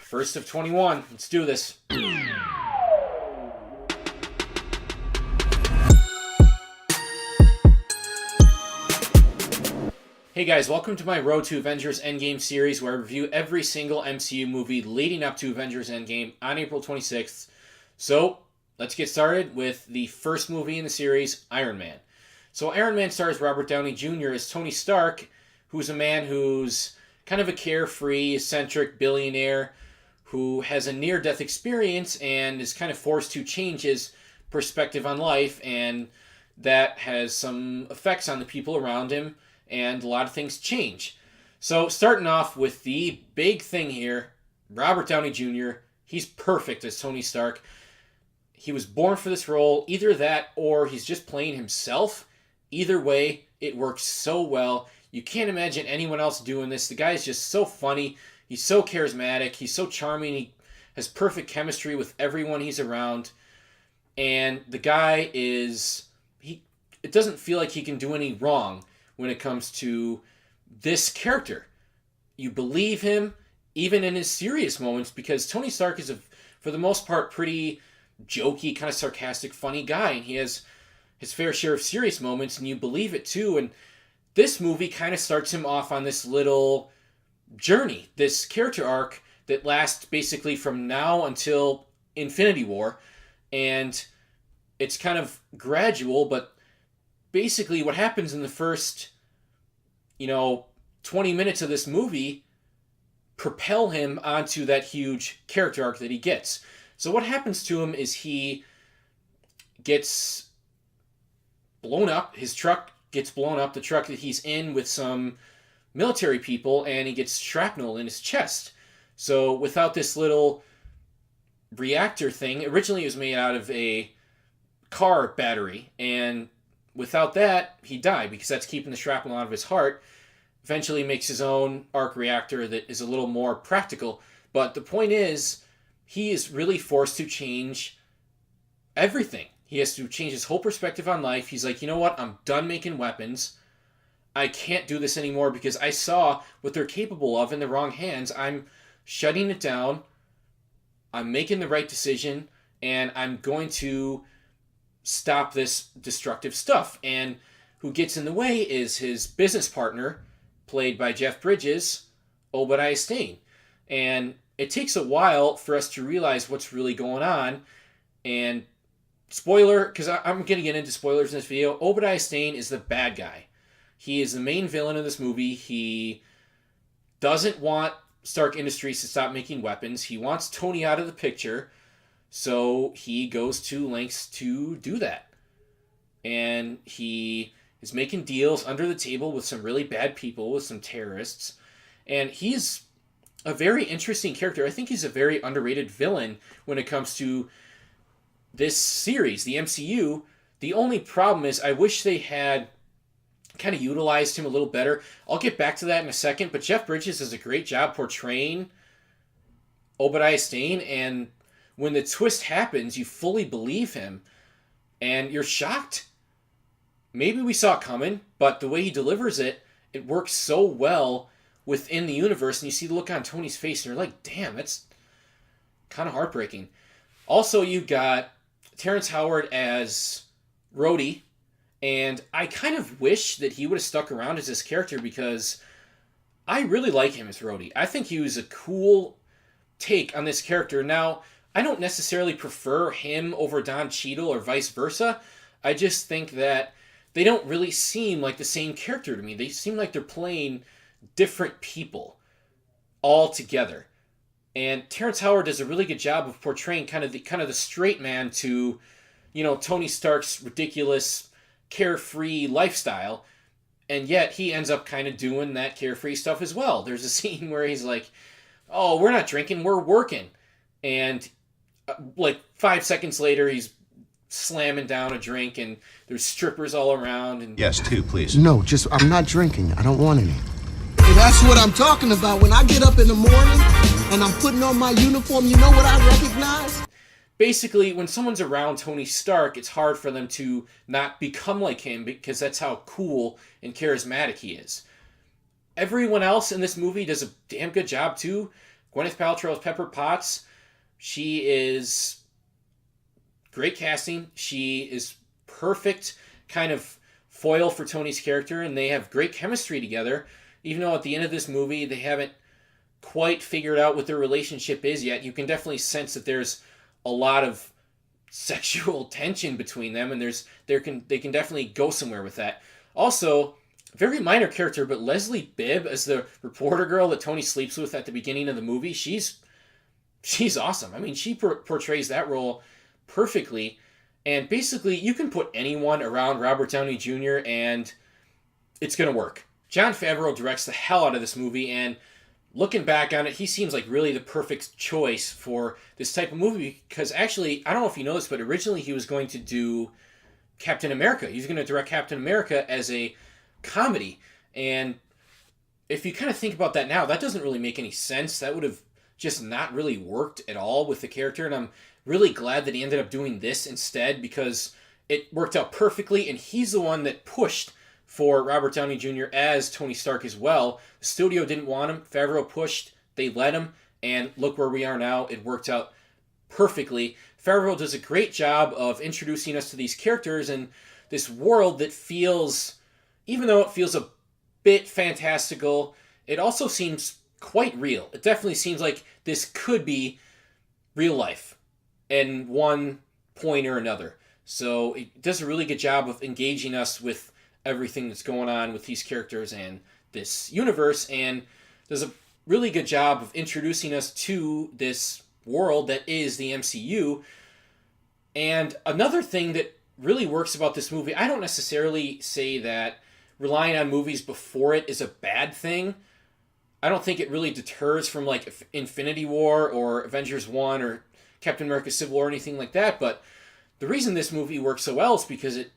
First of 21. Let's do this. Hey guys, welcome to my Road to Avengers Endgame series where I review every single MCU movie leading up to Avengers Endgame on April 26th. So, let's get started with the first movie in the series, Iron Man. So Iron Man stars Robert Downey Jr. as Tony Stark, who's a man who's kind of a carefree, eccentric billionaire who has a near-death experience and is kind of forced to change his perspective on life, and that has some effects on the people around him, and a lot of things change. So starting off with the big thing here, Robert Downey Jr., he's perfect as Tony Stark. He was born for this role. Either that or he's just playing himself. Either way, it works so well. You can't imagine anyone else doing this. The guy is just so funny. He's so charismatic. He's so charming. He has perfect chemistry with everyone he's around. And the guy is... it doesn't feel like he can do any wrong when it comes to this character. You believe him, even in his serious moments, because Tony Stark is, for the most part, pretty jokey, kind of sarcastic, funny guy, and he has his fair share of serious moments, and you believe it too. And this movie kind of starts him off on this little journey, this character arc that lasts basically from now until Infinity War, and it's kind of gradual, but basically what happens in the first, 20 minutes of this movie propel him onto that huge character arc that he gets. So what happens to him is he gets blown up. His truck gets blown up, the truck that he's in with some military people, and he gets shrapnel in his chest. So without this little reactor thing, originally it was made out of a car battery, and without that, he died because that's keeping the shrapnel out of his heart. Eventually makes his own arc reactor that is a little more practical. But the point is, he is really forced to change everything. He has to change his whole perspective on life. He's like, you know what? I'm done making weapons. I can't do this anymore because I saw what they're capable of in the wrong hands. I'm shutting it down. I'm making the right decision. And I'm going to stop this destructive stuff. And who gets in the way is his business partner, played by Jeff Bridges, Obadiah Stane. And it takes a while for us to realize what's really going on. And spoiler, because I'm going to get into spoilers in this video, Obadiah Stane is the bad guy. He is the main villain of this movie. He doesn't want Stark Industries to stop making weapons. He wants Tony out of the picture. So he goes to lengths to do that. And he is making deals under the table with some really bad people, with some terrorists. And he's a very interesting character. I think he's a very underrated villain when it comes to this series, the MCU. The only problem is I wish they had kind of utilized him a little better. I'll get back to that in a second, but Jeff Bridges does a great job portraying Obadiah Stane, and when the twist happens, you fully believe him, and you're shocked. Maybe we saw it coming, but the way he delivers it, it works so well within the universe, and you see the look on Tony's face, and you're like, damn, that's kind of heartbreaking. Also, you got Terrence Howard as Rhodey, and I kind of wish that he would have stuck around as this character because I really like him as Rhodey. I think he was a cool take on this character. Now, I don't necessarily prefer him over Don Cheadle or vice versa. I just think that they don't really seem like the same character to me. They seem like they're playing different people all together. And Terrence Howard does a really good job of portraying kind of the straight man to, Tony Stark's ridiculous carefree lifestyle, and yet he ends up kind of doing that carefree stuff as well. There's a scene where he's like, oh, we're not drinking, we're working. And like 5 seconds later, he's slamming down a drink, and there's strippers all around. And Yes, two, please. No, I'm not drinking. I don't want any. Hey, that's what I'm talking about. When I get up in the morning and I'm putting on my uniform, you know what I recognize? basically, when someone's around Tony Stark, it's hard for them to not become like him because that's how cool and charismatic he is. Everyone else in this movie does a damn good job too. Gwyneth Paltrow as Pepper Potts. She is great casting. She is perfect kind of foil for Tony's character, and they have great chemistry together. Even though at the end of this movie they haven't quite figured out what their relationship is yet, you can definitely sense that there's a lot of sexual tension between them, and they can definitely go somewhere with that. Also, very minor character, but Leslie Bibb as the reporter girl that Tony sleeps with at the beginning of the movie, she's awesome. I mean, she portrays that role perfectly. And basically, you can put anyone around Robert Downey Jr. and it's going to work. Jon Favreau directs the hell out of this movie, and looking back on it, he seems like really the perfect choice for this type of movie because actually, I don't know if you know this, but originally he was going to do Captain America. He was going to direct Captain America as a comedy. And if you kind of think about that now, that doesn't really make any sense. That would have just not really worked at all with the character, and I'm really glad that he ended up doing this instead because it worked out perfectly, and he's the one that pushed for Robert Downey Jr. as Tony Stark as well. The studio didn't want him. Favreau pushed. They let him, and look where we are now. It worked out perfectly. Favreau does a great job of introducing us to these characters and this world that feels, even though it feels a bit fantastical, it also seems quite real. It definitely seems like this could be real life in one point or another. So it does a really good job of engaging us with everything that's going on with these characters and this universe, and does a really good job of introducing us to this world that is the MCU. And another thing that really works about this movie, I don't necessarily say that relying on movies before it is a bad thing. I don't think it really deters from like Infinity War or Avengers 1 or Captain America Civil War or anything like that, but the reason this movie works so well is because it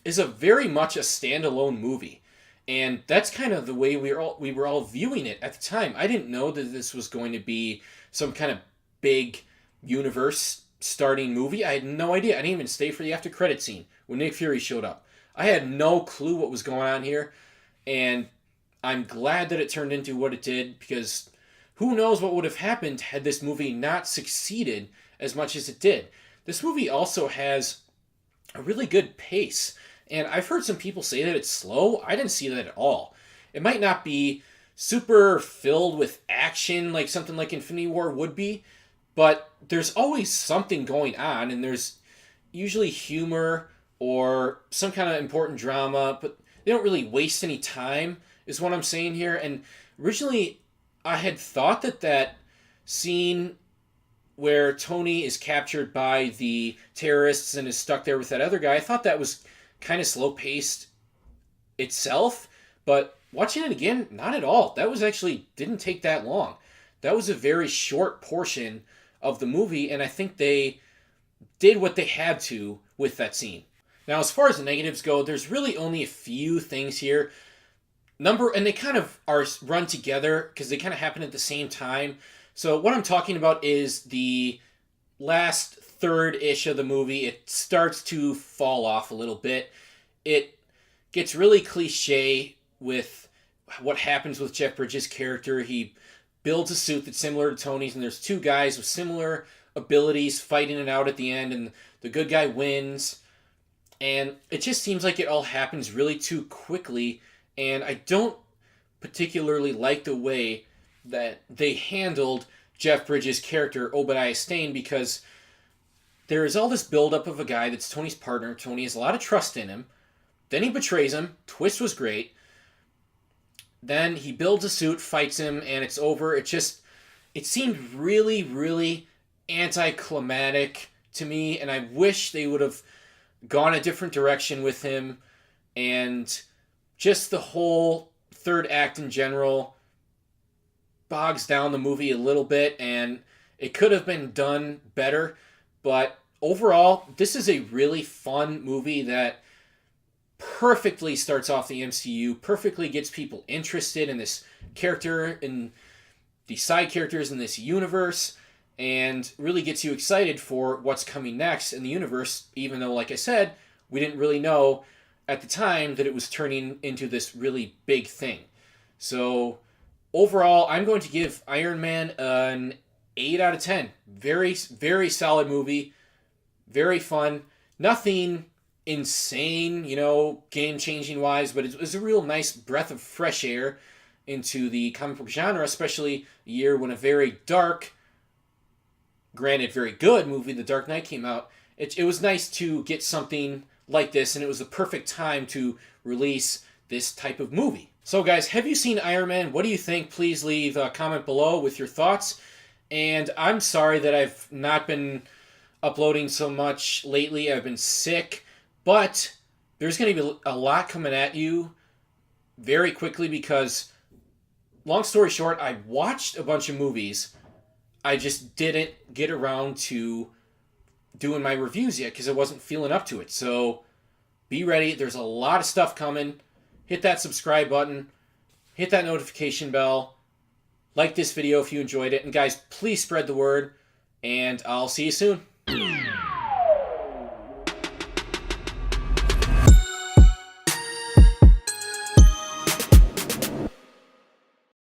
is a very much a standalone movie. And that's kind of the way we were all viewing it at the time. I didn't know that this was going to be some kind of big universe starting movie. I had no idea. I didn't even stay for the after credit scene when Nick Fury showed up. I had no clue what was going on here, and I'm glad that it turned into what it did, because who knows what would have happened had this movie not succeeded as much as it did. This movie also has a really good pace, and I've heard some people say that it's slow. I didn't see that at all. It might not be super filled with action like something like Infinity War would be, but there's always something going on, and there's usually humor or some kind of important drama, but they don't really waste any time, is what I'm saying here. And originally, I had thought that scene where Tony is captured by the terrorists and is stuck there with that other guy, I thought that was kind of slow-paced itself, but watching it again, not at all. That was actually, didn't take that long. That was a very short portion of the movie, and I think they did what they had to with that scene. Now, as far as the negatives go, there's really only a few things here. And they kind of are run together because they kind of happen at the same time. So what I'm talking about is the last third-ish of the movie. It starts to fall off a little bit. It gets really cliche with what happens with Jeff Bridges' character. He builds a suit that's similar to Tony's, and there's two guys with similar abilities fighting it out at the end, and the good guy wins. And it just seems like it all happens really too quickly, and I don't particularly like the way that they handled Jeff Bridges' character, Obadiah Stane, because there is all this buildup of a guy that's Tony's partner. Tony has a lot of trust in him. Then he betrays him. Twist was great. Then he builds a suit, fights him, and it's over. It seemed really, really anticlimactic to me, and I wish they would have gone a different direction with him, and just the whole third act in general bogs down the movie a little bit, and it could have been done better. But overall, this is a really fun movie that perfectly starts off the MCU, perfectly gets people interested in this character and the side characters in this universe, and really gets you excited for what's coming next in the universe, even though, like I said, we didn't really know at the time that it was turning into this really big thing. So overall, I'm going to give Iron Man an 8 out of 10. Very, very solid movie. Very fun. Nothing insane, game-changing wise, but it was a real nice breath of fresh air into the comic book genre, especially a year when a very dark, granted very good movie, The Dark Knight, came out. It was nice to get something like this, and it was the perfect time to release this type of movie. So guys, have you seen Iron Man? What do you think? Please leave a comment below with your thoughts. And I'm sorry that I've not been uploading so much lately. I've been sick, but there's going to be a lot coming at you very quickly because, long story short, I watched a bunch of movies. I just didn't get around to doing my reviews yet because I wasn't feeling up to it. So be ready. There's a lot of stuff coming. Hit that subscribe button. Hit that notification bell. Like this video if you enjoyed it. And guys, please spread the word. And I'll see you soon.